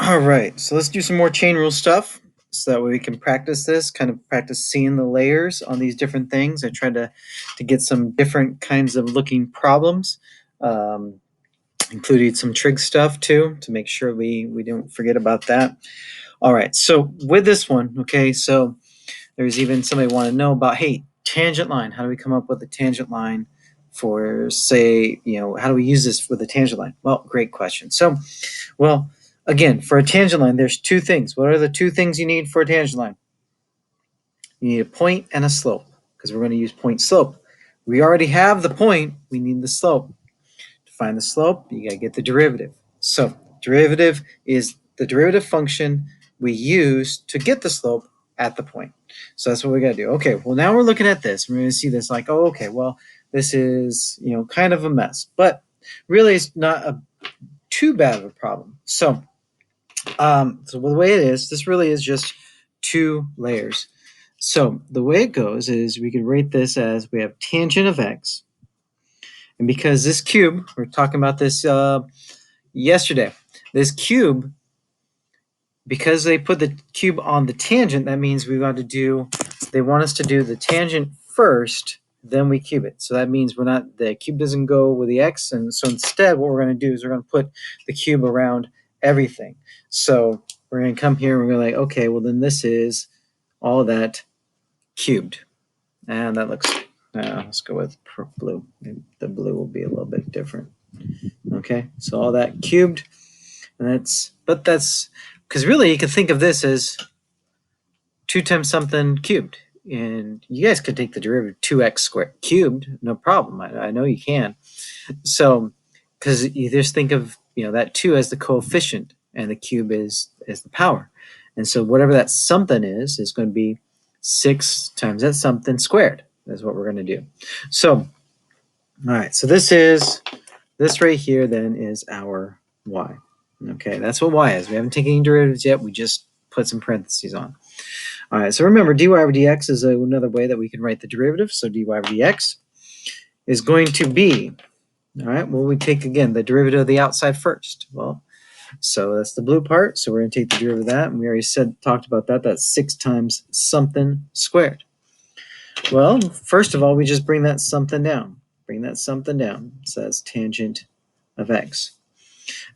All right, so let's do some more chain rule stuff so that way we can practice this, kind of practice seeing the layers on these different things. I tried to get some different kinds of looking problems, um, including some trig stuff too, to make sure we don't forget about that. All right, so with this one, okay, so there's even somebody want to know about, hey, tangent line. How do we come up with a tangent line for, say, how do we use this with a tangent line? Well, great question. So, well, again, for a tangent line, there's two things. What are the two things you need for a tangent line? You need a point and a slope, because we're going to use point slope. We already have the point. We need the slope. To find the slope, you got to get the derivative. So derivative is the derivative function we use to get the slope at the point. So that's what we got to do. Okay, well, now we're looking at this. We're going to see this like, oh, okay, well, this is, kind of a mess. But really, it's not too bad of a problem. So the way it is, this really is just two layers. So the way it goes is we could rate this as we have tangent of x. And because this cube, we were talking about this yesterday, this cube, because they put the cube on the tangent, that means they want us to do the tangent first, then we cube it. So that means the cube doesn't go with the x, and so instead what we're going to do is we're going to put the cube around everything. So we're going to come here and we're going to like, okay, well then this is all that cubed. And that looks, let's go with blue. Maybe the blue will be a little bit different. Okay, so all that cubed, and that's because really you can think of this as 2 times something cubed. And you guys could take the derivative of 2x squared cubed, no problem. I know you can. So, because you just think of that 2 as the coefficient, and the cube is the power. And so whatever that something is going to be 6 times that something squared. That's what we're going to do. So, all right, so this right here then is our y. Okay, that's what y is. We haven't taken any derivatives yet. We just put some parentheses on. All right, so remember, dy over dx is another way that we can write the derivative. So dy over dx is going to be, all right, well, we take, again, the derivative of the outside first. Well, so that's the blue part. So we're going to take the derivative of that. And we already talked about that. That's 6 times something squared. Well, first of all, we just bring that something down. Bring that something down. So that's tangent of x.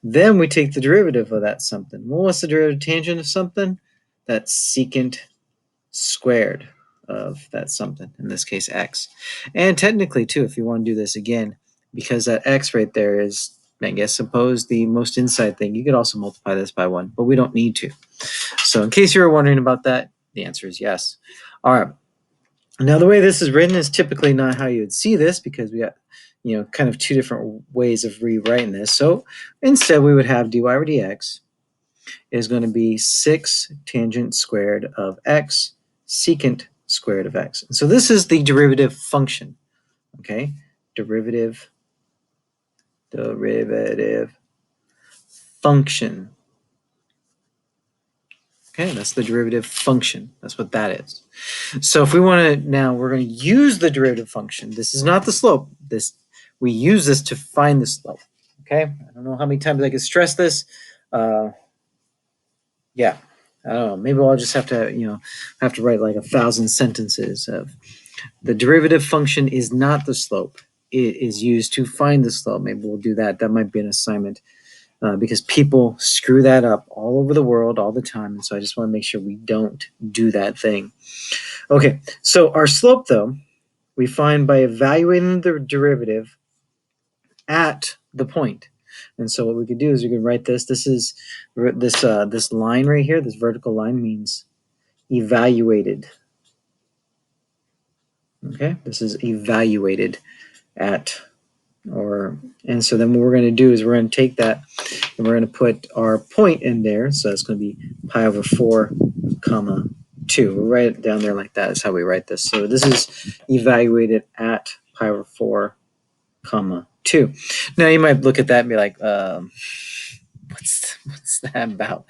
Then we take the derivative of that something. Well, what's the derivative tangent of something? That's secant squared of that something, in this case x. And technically too, if you want to do this again, because that x right there is, I guess, suppose the most inside thing, you could also multiply this by 1, but we don't need to. So in case you were wondering about that, the answer is yes. All right. Now the way this is written is typically not how you would see this, because we got kind of two different ways of rewriting this. So instead we would have dy over dx is going to be 6 tangent squared of x secant squared of x. And so this is the derivative function. Okay, derivative function. Okay, that's the derivative function. That's what that is. So if we want to, now we're going to use the derivative function. This is not the slope. We use this to find the slope. Okay, I don't know how many times I can stress this. Yeah, I don't know. Maybe I'll just have to, write like 1,000 sentences of the derivative function is not the slope. It is used to find the slope. Maybe we'll do that. That might be an assignment. Because people screw that up all over the world all the time. And so I just want to make sure we don't do that thing. Okay, so our slope, though, we find by evaluating the derivative at the point. And so what we could do is we could write this. This is this line right here, this vertical line means evaluated. Okay, this is evaluated at, and so then what we're going to do is we're going to take that and we're going to put our point in there. So it's going to be pi over 4 comma 2. We'll write it down there like that. That's how we write this. So this is evaluated at pi over 4 comma 2. Now you might look at that and be like, what's that about?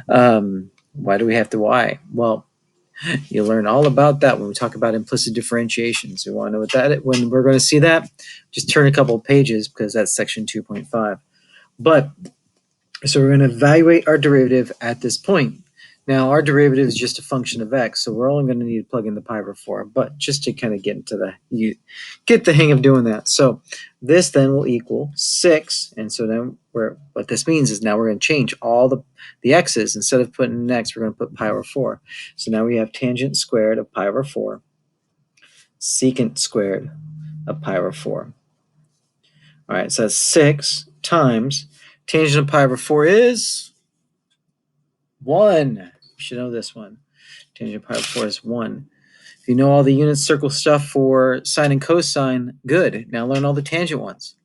Why do we have to y? Well, you'll learn all about that when we talk about implicit differentiation. So you want to know what that is. When we're going to see that, just turn a couple of pages, because that's section 2.5. But So we're going to evaluate our derivative at this point. Now, our derivative is just a function of x, so we're only going to need to plug in the pi over 4, but just to kind of get the hang of doing that. So this then will equal 6, and so then what this means is now we're going to change all the x's. Instead of putting an x, we're going to put pi over 4. So now we have tangent squared of pi over 4, secant squared of pi over 4. All right, so that's 6 times tangent of pi over 4 is 1. You should know this one. Tangent of pi over 4 is 1. If you know all the unit circle stuff for sine and cosine, good. Now learn all the tangent ones.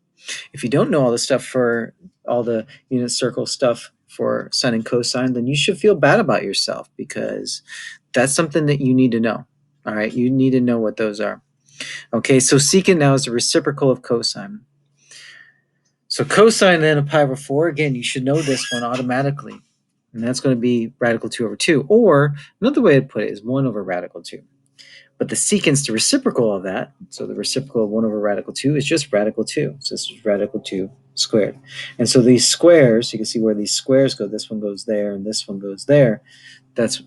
If you don't know all the stuff for all the unit circle stuff for sine and cosine, then you should feel bad about yourself because that's something that you need to know. All right, you need to know what those are. Okay, so secant now is the reciprocal of cosine. So cosine then of pi over 4, again, you should know this one automatically. And that's going to be radical 2 over 2. Or another way to put it is 1 over radical 2. But the secant's the reciprocal of that. So the reciprocal of 1 over radical 2 is just radical 2. So this is radical 2 squared. And so these squares, you can see where these squares go. This one goes there and this one goes there.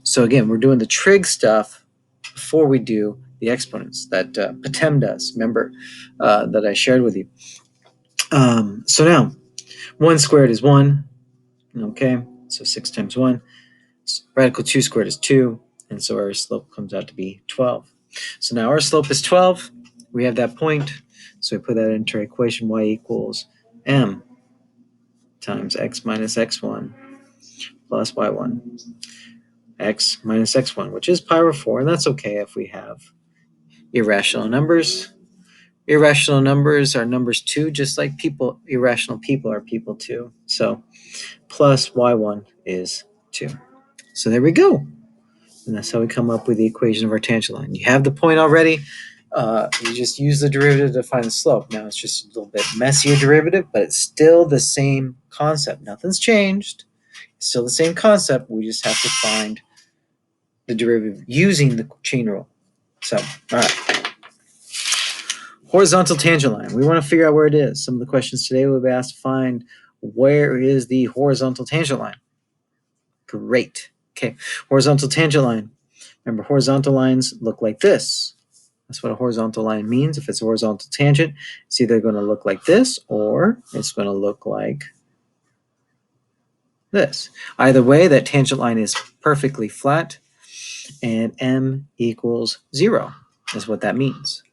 So again, we're doing the trig stuff before we do the exponents that Patem does. Remember that I shared with you. So now, 1 squared is 1. Okay, so 6 times 1. Radical 2 squared is 2. And so our slope comes out to be 12. So now our slope is 12. We have that point. So we put that into our equation. Y equals m times x minus x1 plus y1. X minus x1, which is pi over 4. And that's okay if we have irrational numbers. Irrational numbers are numbers too, just like people. Irrational people are people too. So plus y1 is 2. So there we go. And that's how we come up with the equation of our tangent line. You have the point already. You just use the derivative to find the slope. Now it's just a little bit messier derivative, but it's still the same concept. Nothing's changed. It's still the same concept. We just have to find the derivative using the chain rule. So, all right. Horizontal tangent line. We want to figure out where it is. Some of the questions today will be asked to find where is the horizontal tangent line. Great. Okay, horizontal tangent line. Remember, horizontal lines look like this. That's what a horizontal line means. If it's a horizontal tangent, it's either going to look like this or it's going to look like this. Either way, that tangent line is perfectly flat, and m equals 0 is what that means.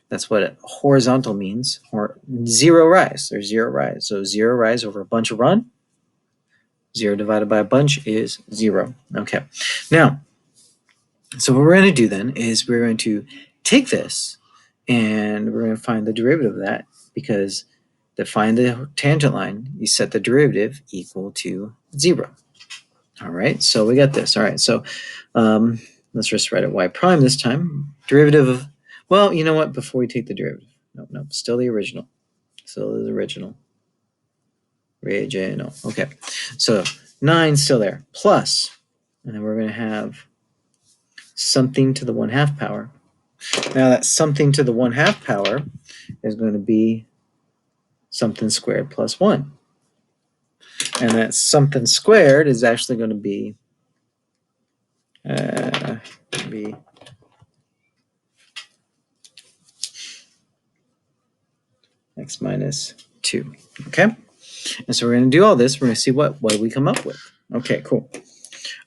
That's what horizontal means, or 0 rise. There's 0 rise. So 0 rise over a bunch of run. 0 divided by a bunch is 0. Okay. Now, so what we're going to do then is we're going to take this and we're going to find the derivative of that, because to find the tangent line, you set the derivative equal to 0. All right, so we got this. All right, so let's just write it y prime this time. Derivative of, well, you know what? Before we take the derivative, no, still the original. Still the original. Original. Okay, so 9 still there, plus, and then we're going to have something to the 1/2 power. Now that something to the 1/2 power is going to be something squared plus 1. And that something squared is actually going to be x minus 2. Okay? And so we're going to do all this. We're going to see what we come up with. Okay, cool.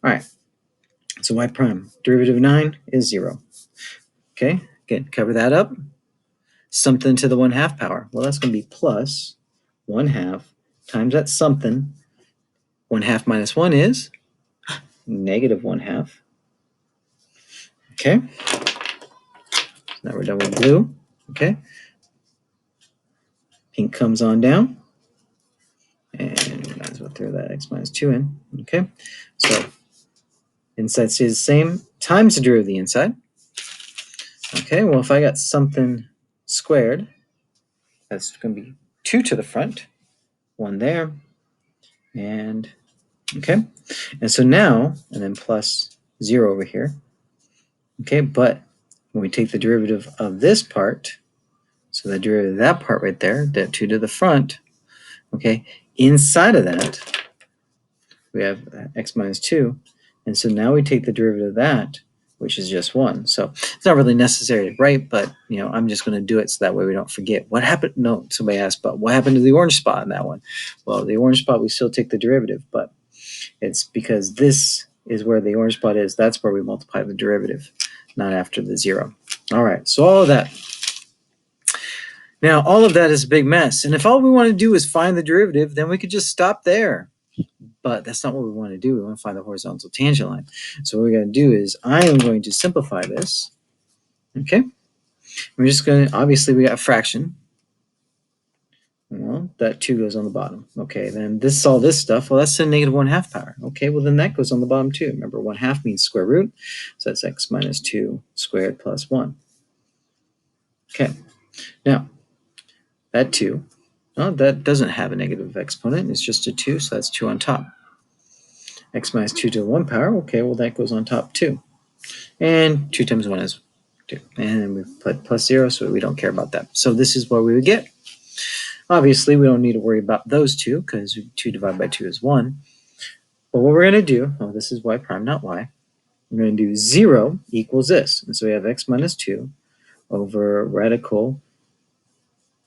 All right. So y prime, derivative of 9 is 0. Okay, again, cover that up. Something to the 1/2 power. Well, that's going to be plus 1/2 times that something. 1/2 minus 1 is negative 1/2. Okay. So now we're done with blue. Okay. Pink comes on down. And we might as well throw that x minus 2 in. Okay. So inside stays the same times the derivative of the inside. Okay. Well, if I got something squared, that's going to be 2 to the front, 1 there, and okay. And so now, and then plus 0 over here. Okay. But when we take the derivative of this part, so the derivative of that part right there, that 2 to the front, okay, inside of that, we have x minus 2. And so now we take the derivative of that, which is just 1. So it's not really necessary to write, but I'm just going to do it so that way we don't forget. What happened? No, somebody asked, but what happened to the orange spot in that one? Well, the orange spot, we still take the derivative, but it's because this is where the orange spot is. That's where we multiply the derivative, not after the 0. All right, so all of that. Now, all of that is a big mess. And if all we want to do is find the derivative, then we could just stop there. But that's not what we want to do. We want to find the horizontal tangent line. So what we're going to do is I am going to simplify this. Okay? We're just going to, obviously, we got a fraction. Well, that 2 goes on the bottom. Okay, then all this stuff, well, that's a negative 1/2 power. Okay, well, then that goes on the bottom too. Remember, 1/2 means square root. So that's x minus 2 squared plus 1. Okay, now, that 2, well, that doesn't have a negative exponent. It's just a 2, so that's 2 on top. X minus 2 to the 1 power, okay, well, that goes on top too. And 2 times 1 is 2. And then we put plus 0, so we don't care about that. So this is what we would get. Obviously, we don't need to worry about those two, because 2 divided by 2 is 1. But what we're going to do, this is y prime, not y. We're going to do 0 equals this. And so we have x minus 2 over radical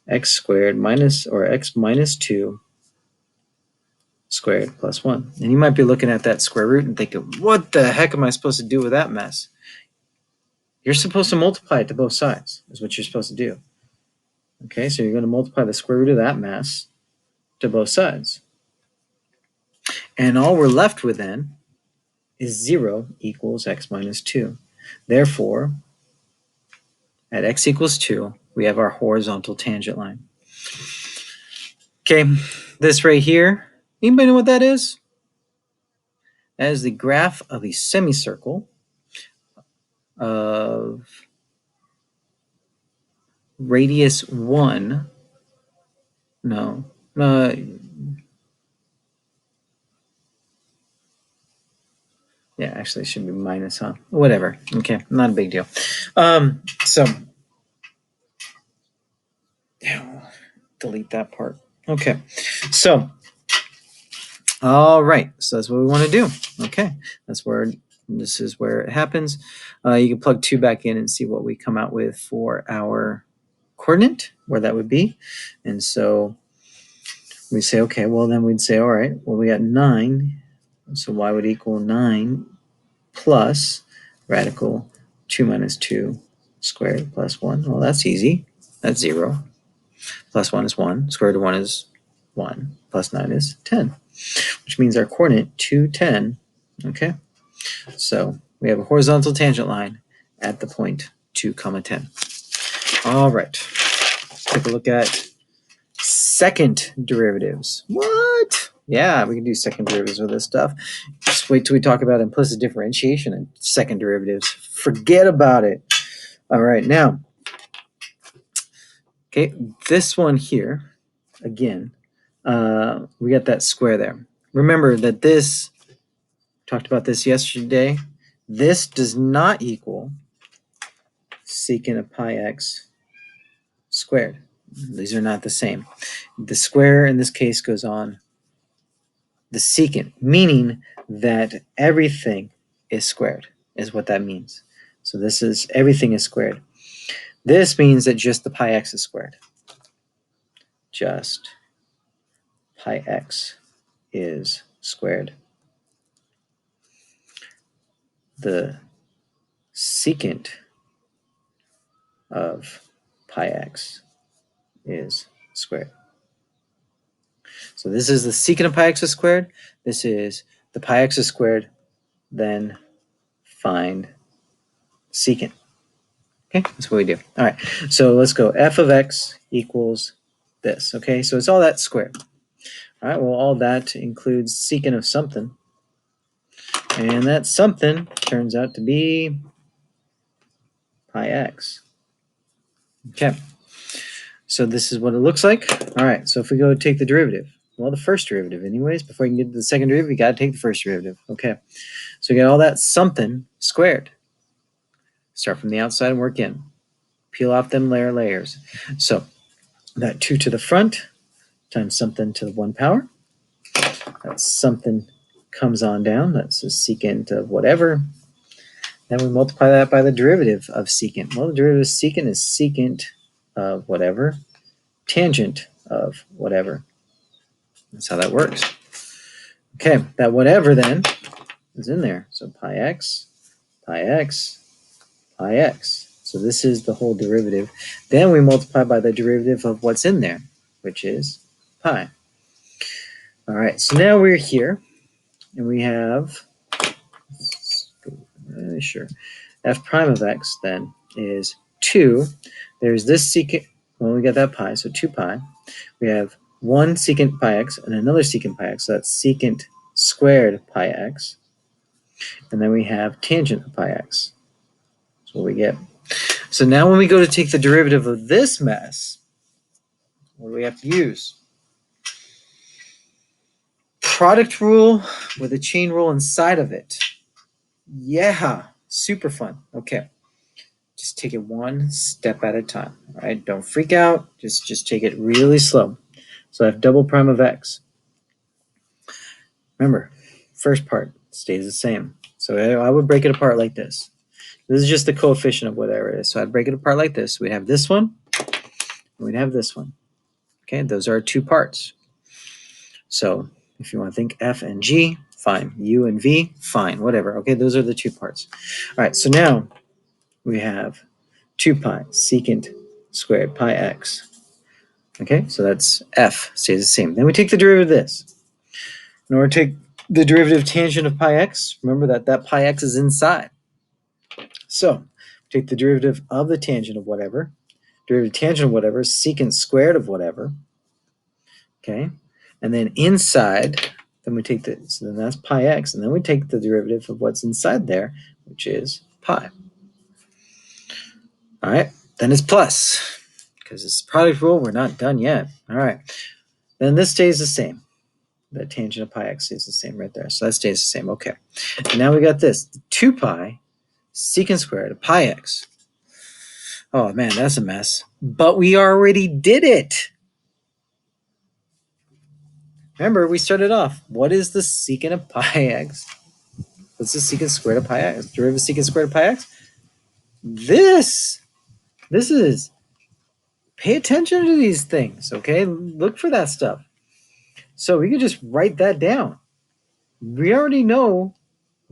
x squared minus, or x minus 2 squared plus 1. And you might be looking at that square root and thinking, what the heck am I supposed to do with that mess? You're supposed to multiply it to both sides, is what you're supposed to do. Okay, so you're going to multiply the square root of that mass to both sides. And all we're left with then is 0 equals x minus 2. Therefore, at x equals 2, we have our horizontal tangent line. Okay, this right here, anybody know what that is? That is the graph of a semicircle of radius 1. No. Yeah, actually it should be minus, huh? Whatever. Okay, not a big deal. So, delete that part. Okay, so, all right. So that's what we want to do. Okay, this is where it happens. You can plug 2 back in and see what we come out with for our coordinate, where that would be. And so we say, okay, well then we'd say, all right, well we got 9. So y would equal 9 plus radical 2 minus 2 squared plus 1. Well, that's easy. That's 0. Plus 1 is 1. Square root of 1 is 1. Plus 9 is 10, which means our coordinate 2, 10. Okay, so we have a horizontal tangent line at the point 2, 10. All right, take a look at second derivatives. What? Yeah, we can do second derivatives with this stuff. Just wait till we talk about implicit differentiation and second derivatives. Forget about it. All right, now, okay, this one here, again, we got that square there. Remember that this, talked about this yesterday, this does not equal secant of pi x squared. These are not the same. The square in this case goes on the secant, meaning that everything is squared, is what that means. So this is, everything is squared. This means that just the pi x is squared. Just pi x is squared. The secant of pi x is squared. So this is the secant of pi x is squared. This is the pi x is squared. Then find secant. Okay, that's what we do. All right, so let's go. F of x equals this. Okay, so it's all that squared. All right, well, all that includes secant of something. And that something turns out to be pi x. Okay, so this is what it looks like. All right, so if we go take the derivative, well, the first derivative anyways, before you can get to the second derivative, you got to take the first derivative. Okay, so we got all that something squared. Start from the outside and work in. Peel off them layers. So that 2 to the front times something to the 1 power. That's something comes on down. That's the secant of whatever. Then we multiply that by the derivative of secant. Well, the derivative of secant is secant of whatever, tangent of whatever. That's how that works. Okay, that whatever then is in there. So pi x, pi x, pi x. So this is the whole derivative. Then we multiply by the derivative of what's in there, which is pi. All right, so now we're here, and we have, sure, f prime of x then is 2. There's this secant, well, we got that pi, so 2 pi. We have 1 secant pi x and another secant pi x, so that's secant squared pi x. And then we have tangent of pi x. That's what we get. So now when we go to take the derivative of this mess, what do we have to use? Product rule with a chain rule inside of it. Yeah, super fun. Okay, just take it one step at a time. All right, don't freak out. Just take it really slow. So I have double prime of x. Remember, first part stays the same. So I would break it apart like this. This is just the coefficient of whatever it is. So I'd break it apart like this. We'd have this one, and we'd have this one. Okay, those are our two parts. So if you want to think f and g, fine. U and v, fine. Whatever. Okay, those are the two parts. All right, so now we have 2 pi secant squared pi x. Okay, so that's f, stays the same. Then we take the derivative of this. In order to take the derivative tangent of pi x, remember that pi x is inside. So take the derivative of the tangent of whatever. Derivative tangent of whatever is secant squared of whatever. Okay, and then inside, then we take the, so then that's pi x, and then we take the derivative of what's inside there, which is pi. All right, then it's plus, because it's product rule, we're not done yet. All right, then this stays the same. The tangent of pi x stays the same right there, so that stays the same. Okay, and now we got this, 2 pi secant squared of pi x. Oh man, that's a mess, but we already did it. Remember, we started off. What is the secant of pi x? What's the secant squared of pi x? Derivative of secant squared of pi x? This is, pay attention to these things, okay? Look for that stuff. So we can just write that down. We already know,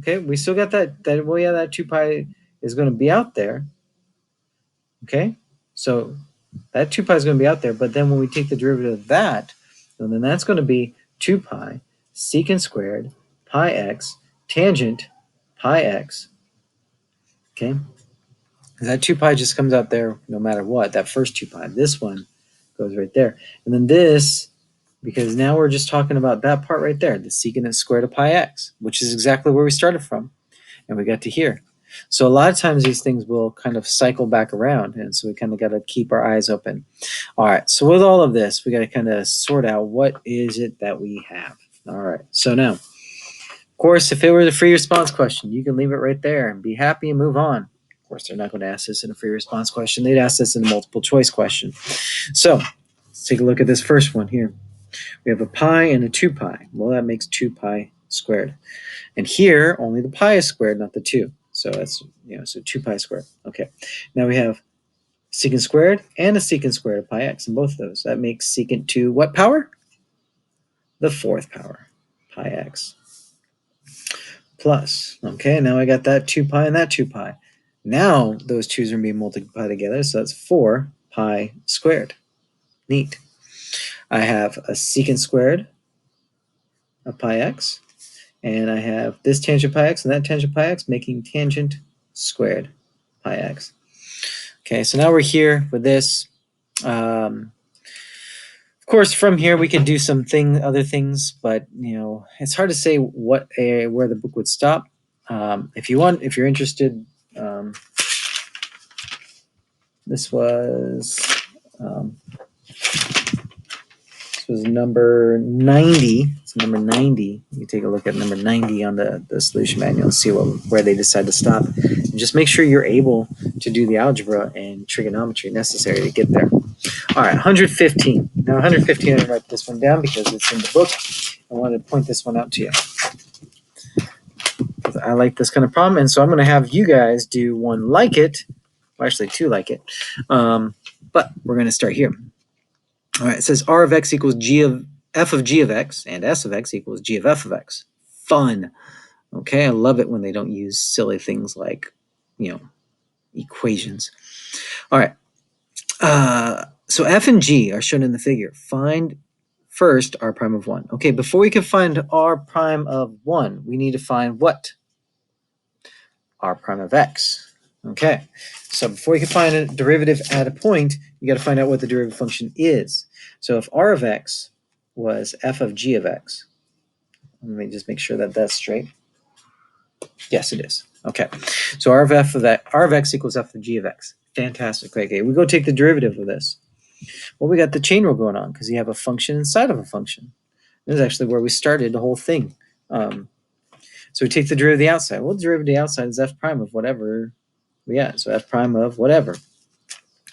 okay? We still got that well, yeah, that 2 pi is going to be out there, okay? So that 2 pi is going to be out there, but then when we take the derivative of that, then that's going to be 2 pi secant squared pi x tangent pi x. Okay, that 2 pi just comes out there no matter what. That first 2 pi, this one goes right there, and then this, because now we're just talking about that part right there, the secant squared of pi x, which is exactly where we started from, and we got to here. So a lot of times these things will kind of cycle back around, and so we kind of got to keep our eyes open. All right, so with all of this, we got to kind of sort out what is it that we have. All right, so now, of course, if it were the free response question, you can leave it right there and be happy and move on. Of course, they're not going to ask this in a free response question. They'd ask this in a multiple choice question. So let's take a look at this first one here. We have a pi and a 2 pi. Well, that makes 2 pi squared. And here, only the pi is squared, not the 2. So that's, so 2 pi squared. Okay, now we have secant squared and a secant squared of pi x in both of those. That makes secant to what power? The 4th power, pi x. Plus, okay, now I got that 2 pi and that 2 pi. Now those 2's are going to be multiplied together, so that's 4 pi squared. Neat. I have a secant squared of pi x, and I have this tangent pi x and that tangent pi x, making tangent squared pi x. Okay, so now we're here with this. Of course, from here we could do some other things, but it's hard to say where the book would stop. If you're interested, this was number 90. It's number 90. You take a look at number 90 on the solution manual and see where they decide to stop. And just make sure you're able to do the algebra and trigonometry necessary to get there. All right, 115. Now 115, I'm going to write this one down because it's in the book. I wanted to point this one out to you. I like this kind of problem, and so I'm going to have you guys do one like it, well, actually two like it, but we're going to start here. All right, it says R of x equals g of f of g of x, and s of x equals g of f of x. Fun. Okay, I love it when they don't use silly things like, equations. All right, so f and g are shown in the figure. Find first r prime of 1. Okay, before we can find r prime of 1, we need to find what? R prime of x. Okay, so before you can find a derivative at a point, you got to find out what the derivative function is. So if r of x was f of g of x, let me just make sure that that's straight. Yes, it is. Okay, so r of x equals f of g of x. Fantastic. Great. Okay, we go take the derivative of this. Well, we got the chain rule going on because you have a function inside of a function. This is actually where we started the whole thing. So we take the derivative of the outside. Well, the derivative of the outside is f prime of whatever we got. So f prime of whatever.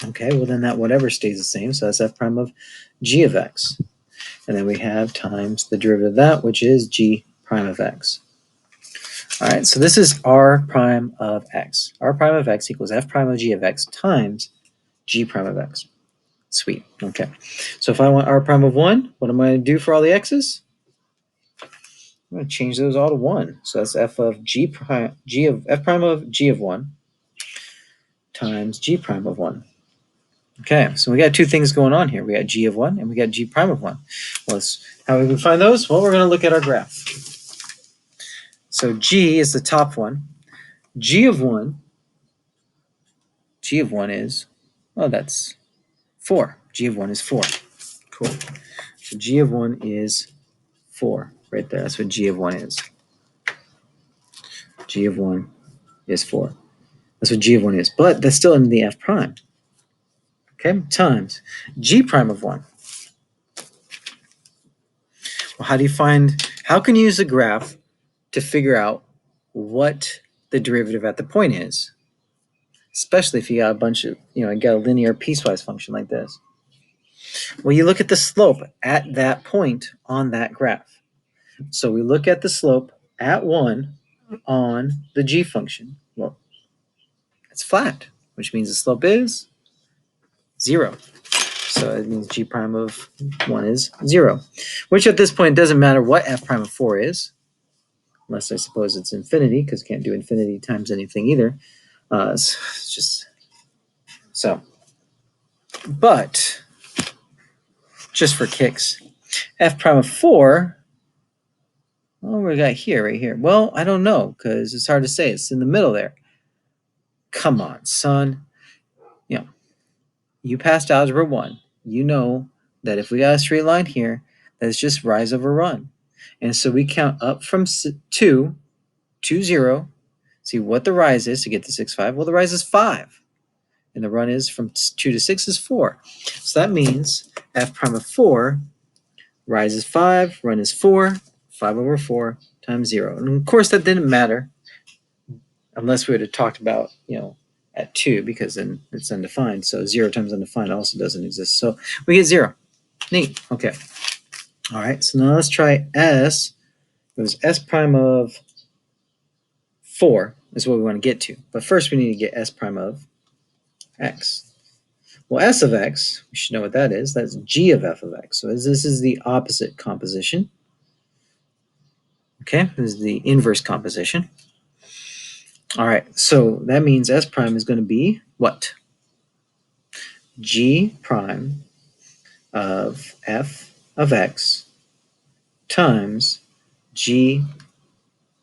Okay, well then that whatever stays the same. So that's f prime of g of x. And then we have times the derivative of that, which is g prime of x. All right, so this is r prime of x. R prime of x equals f prime of g of x times g prime of x. Sweet. Okay, so if I want r prime of 1, what am I going to do for all the x's? I'm going to change those all to 1. So that's f of g prime, f prime of g of 1 times g prime of 1. Okay, so we got two things going on here. We got g of 1 and we got g prime of 1. Well, how we can find those? Well, we're going to look at our graph. So g is the top one. G of 1 is, oh, that's 4. G of 1 is 4. Cool. So g of 1 is 4 right there. That's what g of 1 is. G of 1 is 4. That's what g of 1 is. But that's still in the f prime. Okay, times g prime of 1. Well, how can you use a graph to figure out what the derivative at the point is? Especially if you got a bunch of, got a linear piecewise function like this. Well, you look at the slope at that point on that graph. So we look at the slope at 1 on the g function. Well, it's flat, which means the slope is 0. So it means g prime of 1 is 0, which at this point doesn't matter what f prime of 4 is, unless I suppose it's infinity, because you can't do infinity times anything either. It's just so. But just for kicks, f prime of 4, well, what we got here, right here? Well, I don't know, because it's hard to say. It's in the middle there. Come on, son. You passed Algebra 1. You know that if we got a straight line here, that's just rise over run. And so we count up from 2 to 0, see what the rise is to get to 6, 5. Well, the rise is 5. And the run is from 2 to 6 is 4. So that means f prime of 4, rise is 5, run is 4, 5 over 4 times 0. And of course, that didn't matter unless we would have talked about, at 2, because then it's undefined. So 0 times undefined also doesn't exist. So we get 0. Neat. Okay. All right. So now let's try s. It was s prime of 4 is what we want to get to. But first we need to get s prime of x. Well, s of x, we should know what that is. That's g of f of x. So this is the opposite composition. Okay. This is the inverse composition. All right. So that means s prime is going to be what? G prime of f of x times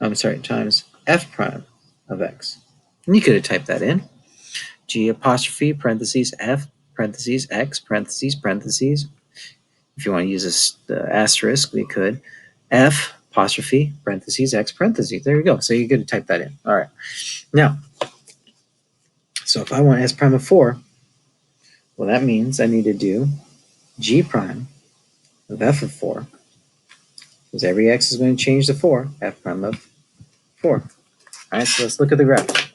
times f prime of x. And you could have typed that in. G apostrophe parentheses f parentheses x parentheses. If you want to use the asterisk, we could. F apostrophe parentheses x parentheses. There you go. So you could type that in. All right. Now, so if I want s prime of 4, well, that means I need to do g prime of f of 4, because every x is going to change to 4, f prime of 4. All right, so let's look at the graph.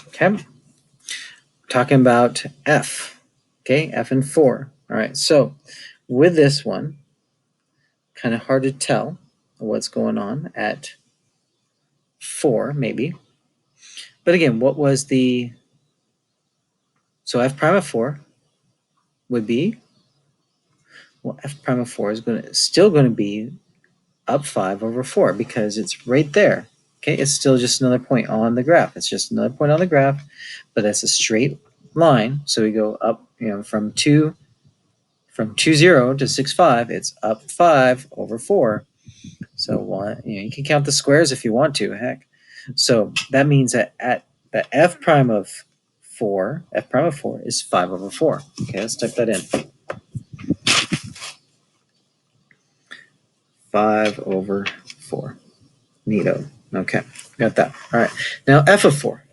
Okay, talking about f, okay, f and 4. All right, so with this one, kind of hard to tell what's going on at 4, maybe. But again, what was the... So f prime of 4 would be... Well, f prime of 4 is still going to be up 5 over 4 because it's right there. Okay, it's still just another point on the graph. It's just another point on the graph, but that's a straight line. So we go up, from 2, 0 to 6, 5. It's up 5 over 4. So you can count the squares if you want to. Heck, so that means that at the f prime of 4 is 5 over 4. Okay, let's type that in. 5 over 4. Neato. Okay, got that. All right. Now f of 4.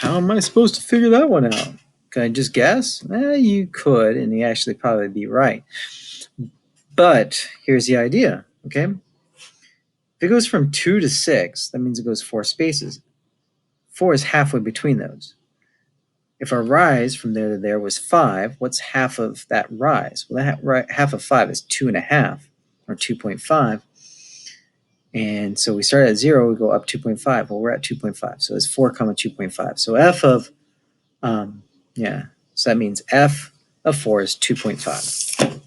How am I supposed to figure that one out? Can I just guess? You could, and you actually probably be right. But here's the idea, okay? If it goes from 2 to 6, that means it goes 4 spaces. 4 is halfway between those. If our rise from there to there was 5, what's half of that rise? Well, half of 5 is 2.5, or 2.5. And so we start at 0, we go up 2.5. Well, we're at 2.5. So it's 4 comma 2.5. So f of, so that means f of 4 is 2.5.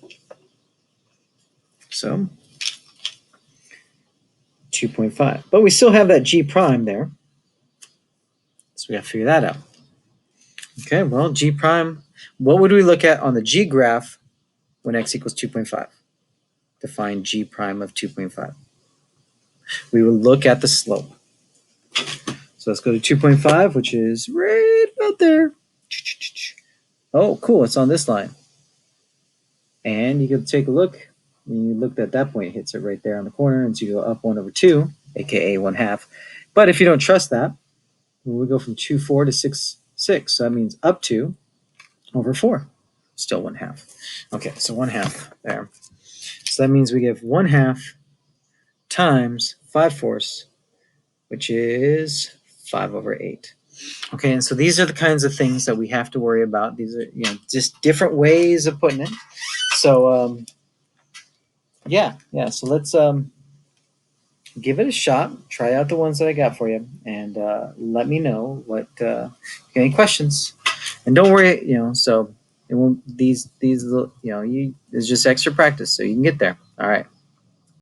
So 2.5. But we still have that g prime there. So we got to figure that out. Okay, well, g prime, what would we look at on the g graph when x equals 2.5 to find g prime of 2.5? We will look at the slope. So let's go to 2.5, which is right about there. Oh, cool, it's on this line. And you can take a look, and you looked at that point, it hits it right there on the corner, and so you go up 1 over 2, aka 1/2. But if you don't trust that, we go from 2.4 to 6.6, so that means up 2 over 4, still 1/2. Okay, so 1/2 there. So that means we give 1/2 times 5/4, which is 5 over 8. Okay, and so these are the kinds of things that we have to worry about. These are, just different ways of putting it. So, yeah. So let's give it a shot. Try out the ones that I got for you, and let me know what any questions. And don't worry, so it won't. These, it's just extra practice, so you can get there. All right.